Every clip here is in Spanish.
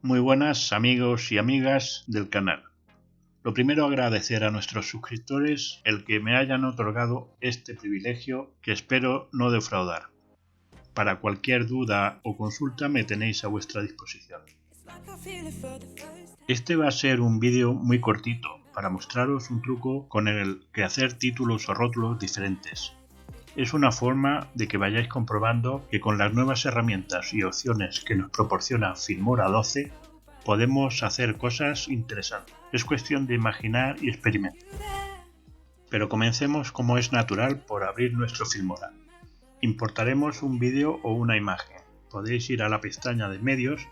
Muy buenas amigos y amigas del canal. Lo primero, agradecer a nuestros suscriptores el que me hayan otorgado este privilegio que espero no defraudar. Para cualquier duda o consulta me tenéis a vuestra disposición. Este va a ser un vídeo muy cortito para mostraros un truco con el que hacer títulos o rótulos diferentes. Es una forma de que vayáis comprobando que con las nuevas herramientas y opciones que nos proporciona Filmora 12 podemos hacer cosas interesantes. Es cuestión de imaginar y experimentar. Pero comencemos, como es natural, por abrir nuestro Filmora. Importaremos un vídeo o una imagen. Podéis ir a la pestaña de medios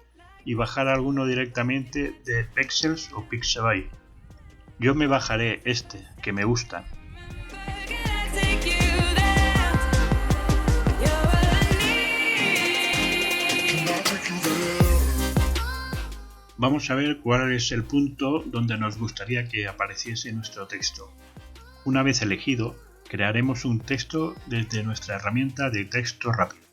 y bajar alguno directamente de Pexels o Pixabay. Yo me bajaré este, que me gusta. Vamos a ver cuál es el punto donde nos gustaría que apareciese nuestro texto. Una vez elegido, crearemos un texto desde nuestra herramienta de texto rápido.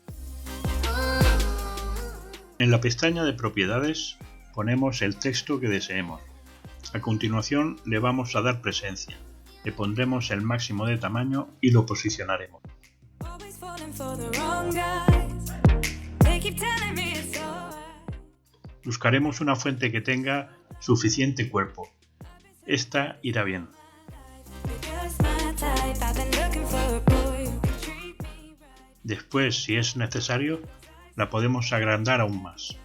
En la pestaña de propiedades ponemos el texto que deseemos. A continuación le vamos a dar presencia, le pondremos el máximo de tamaño y lo posicionaremos. Buscaremos una fuente que tenga suficiente cuerpo. Esta irá bien. Después, si es necesario, la podemos agrandar aún más.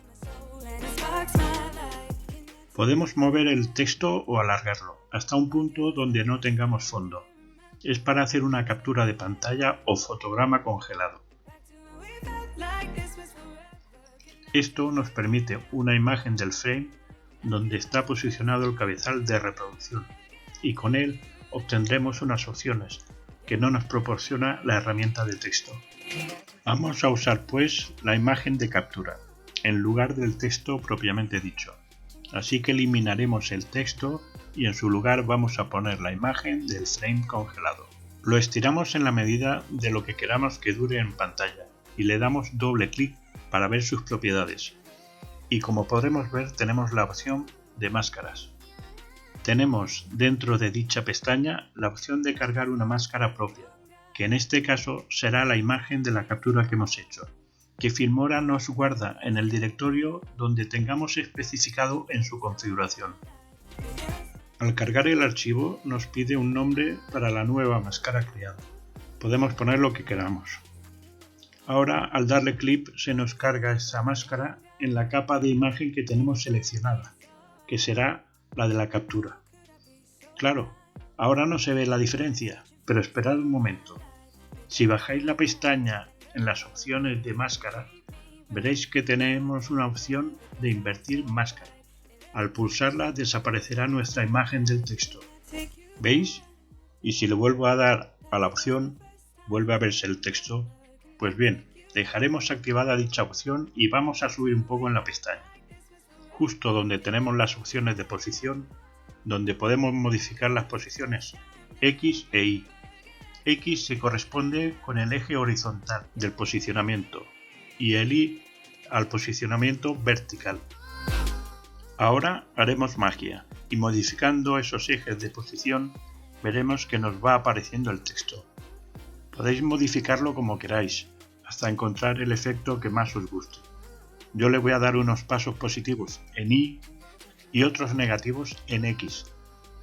Podemos mover el texto o alargarlo hasta un punto donde no tengamos fondo. Es para hacer una captura de pantalla o fotograma congelado. Esto nos permite una imagen del frame donde está posicionado el cabezal de reproducción y con él obtendremos unas opciones que no nos proporciona la herramienta de texto. Vamos a usar pues la imagen de captura en lugar del texto propiamente dicho. Así que eliminaremos el texto y en su lugar vamos a poner la imagen del frame congelado. Lo estiramos en la medida de lo que queramos que dure en pantalla y le damos doble clic para ver sus propiedades. Y como podremos ver, tenemos la opción de máscaras. Tenemos dentro de dicha pestaña la opción de cargar una máscara propia, que en este caso será la imagen de la captura que hemos hecho, que Filmora nos guarda en el directorio donde tengamos especificado en su configuración. Al cargar el archivo nos pide un nombre para la nueva máscara creada. Podemos poner lo que queramos. Ahora, al darle clic, se nos carga esa máscara en la capa de imagen que tenemos seleccionada, que será la de la captura. Claro, ahora no se ve la diferencia, pero esperad un momento. Si bajáis la pestaña en las opciones de máscara, veréis que tenemos una opción de invertir máscara. Al pulsarla desaparecerá nuestra imagen del texto. ¿Veis? Y si le vuelvo a dar a la opción, vuelve a verse el texto. Pues bien, dejaremos activada dicha opción y vamos a subir un poco en la pestaña. Justo donde tenemos las opciones de posición, donde podemos modificar las posiciones X e Y. X se corresponde con el eje horizontal del posicionamiento y el Y al posicionamiento vertical. Ahora haremos magia y modificando esos ejes de posición veremos que nos va apareciendo el texto. Podéis modificarlo como queráis, hasta encontrar el efecto que más os guste. Yo le voy a dar unos pasos positivos en Y y otros negativos en X,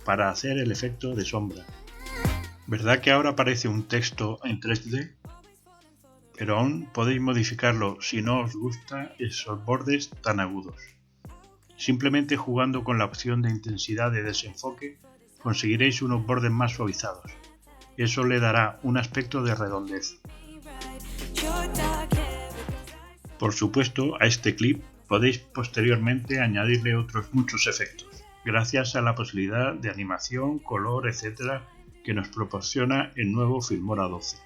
para hacer el efecto de sombra. ¿Verdad que ahora aparece un texto en 3D? Pero aún podéis modificarlo si no os gustan esos bordes tan agudos. Simplemente jugando con la opción de intensidad de desenfoque conseguiréis unos bordes más suavizados. Eso le dará un aspecto de redondez. Por supuesto, a este clip podéis posteriormente añadirle otros muchos efectos, gracias a la posibilidad de animación, color, etc. que nos proporciona el nuevo Filmora 12.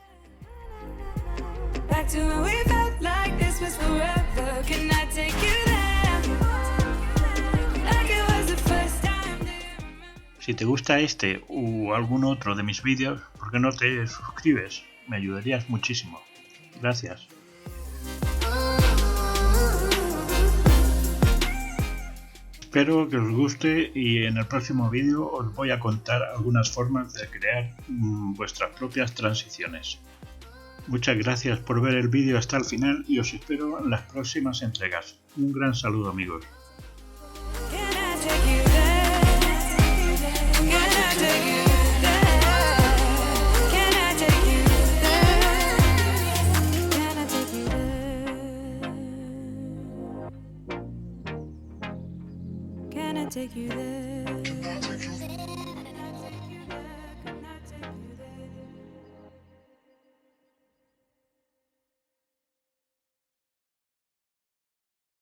Si te gusta este o algún otro de mis vídeos, ¿por qué no te suscribes? Me ayudarías muchísimo. Gracias. Espero que os guste y en el próximo vídeo os voy a contar algunas formas de crear vuestras propias transiciones. Muchas gracias por ver el vídeo hasta el final y os espero en las próximas entregas. Un gran saludo, amigos. Can I take you there?